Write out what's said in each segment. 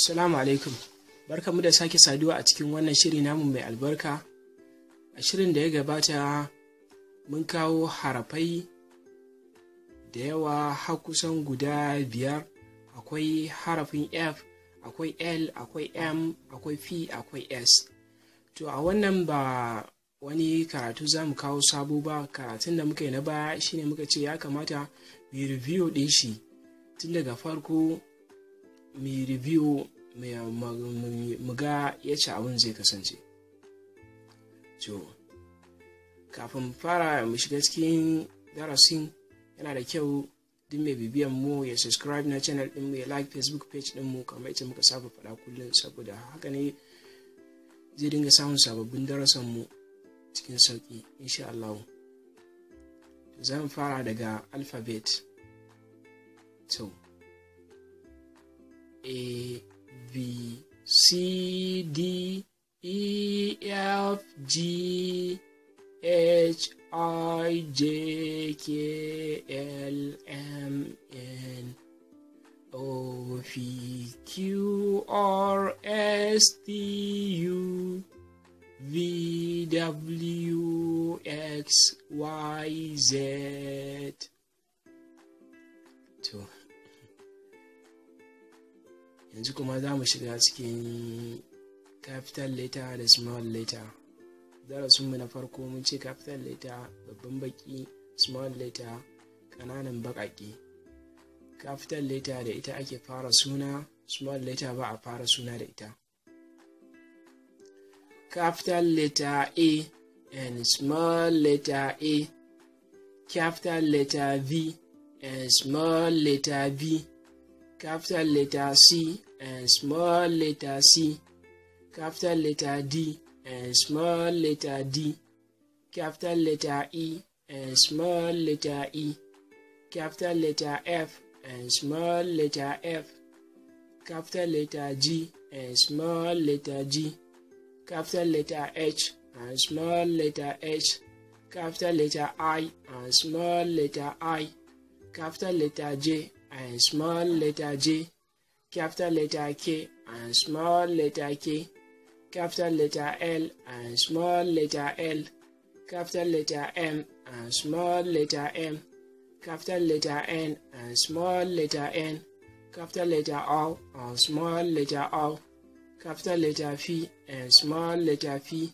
Assalamu alaikum. Barkamu da sake saduwa a cikin wannan shiri namu mai albarka. A shirin da ya gabata mun kawo harafai da yawa har kusan guda 5. Akwai harafin F, akwai L, akwai M, akwai P, akwai S. To a wannan ba wani karatu za mu kawo sabo ba. Karatun da muka yi na baya shine muka ce ya kamata mu review ɗin shi tun daga farko, mu review mu ga yace abin zai kasance. To kafin fara mu shiga cikin darasin, yana da kyau duk mai bibiyan mu ya subscribe na channel din mu, ya like Facebook page din mu kamar yadda muka saba faɗa kullum, saboda haka ne zai dinga samun sababbin darasan mu cikin sauki insha Allah. Zan fara daga alphabet. To A, B, C, D, E, F, G, H, I, J, K, L, M, N, O, P, Q, R, S, T, U, V, W, X, Y, Z. To yanzu kuma za mu shiga cikin capital letter da small letter. Darasinmu na farko mun ce capital letter babban baki, small letter ƙananan baƙaƙe. Capital letter da ita ake fara suna, small letter ba a fara suna da ita. Capital letter A and small letter A. Capital letter V and small letter V. Capital letter C and small letter C. Capital letter D and small letter D. Capital letter E and small letter E. Capital letter F and small letter F. Capital letter G and small letter G. Capital letter H and small letter H. Capital letter I and small letter I. Capital letter J and small letter J. Capital letter K and small letter K. Capital letter L and small letter L. Capital letter M and small letter M. Capital letter N and small letter N. Capital letter O and small letter O. Capital letter P and small letter P.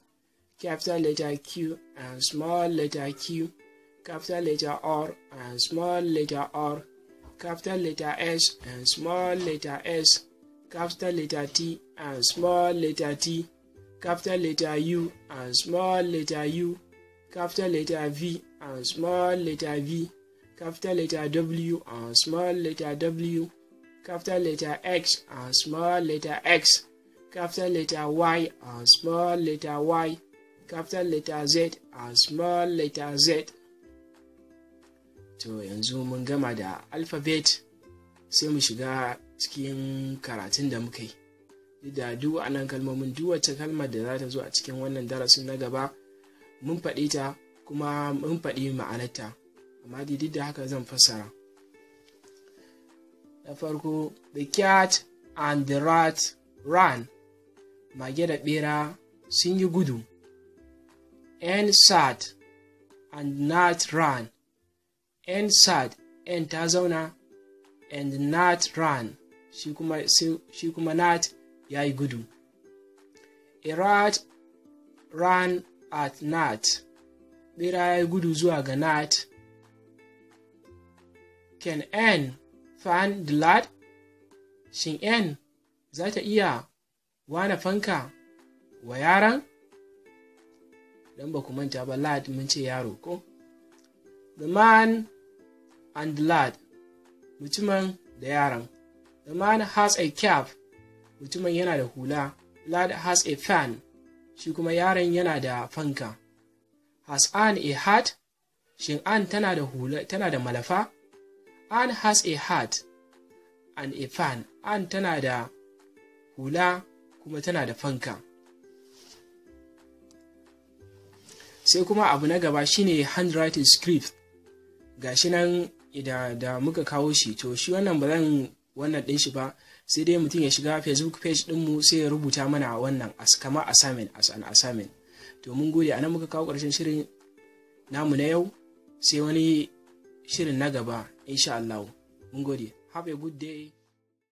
Capital letter Q and small letter Q. Capital letter R and small letter R. Capital letter S and small letter S. Capital letter T and small letter T. Capital letter U and small letter U. Capital letter V and small letter V. Capital letter W and small letter W. Capital letter X and small letter X. Capital letter Y and small letter Y. Capital letter Z and small letter Z. To yanzu mun gama da alphabet, sai mu shiga cikin karatun da muka yi. Da duk anan kalmomin, duk wacce kalmar da za ta zo a cikin wannan darasin na gaba mun faɗi ta kuma mun faɗi ma'anarta, amma duk da haka zan fassara. Na farko, the cat and the rat ran. Mage da ɓera sun yi gudu. N sat and gnat ran. N sat, N ta zauna, and gnat ran, shi kuma gnat ya yi gudu. A rat ran at gnat. Ɓera ya yi gudu zuwa ga gnat. Can N fan the lad? Shin N za ta iya wana fanka wa yaran? Dan ba ku manta ba, lad mun ce yaro ko? The man and the lad, mutumin da yaran. The man has a cap, mutumin yana da hula. Lad has a fan, shi kuma yaron yana da fanka. Has Anne a hat? Shin Anne tana da hula, tana da malafa? Anne has a hat and a fan. Anne tana da hula kuma tana da fanka. Sai kuma abu na gaba shine handwriting script. Gashi nan da muka kawo shi, to shi wannan ba zan wannan ɗin shi ba, sai dai mutum ya shiga Facebook page ɗinmu sai ya rubuta mana wannan kama assignment as an assignment. To mun gode, anan muka kawo ƙarshen shirin namu na yau, sai wani shirin na gaba insha Allah. Mun gode. Have a good day.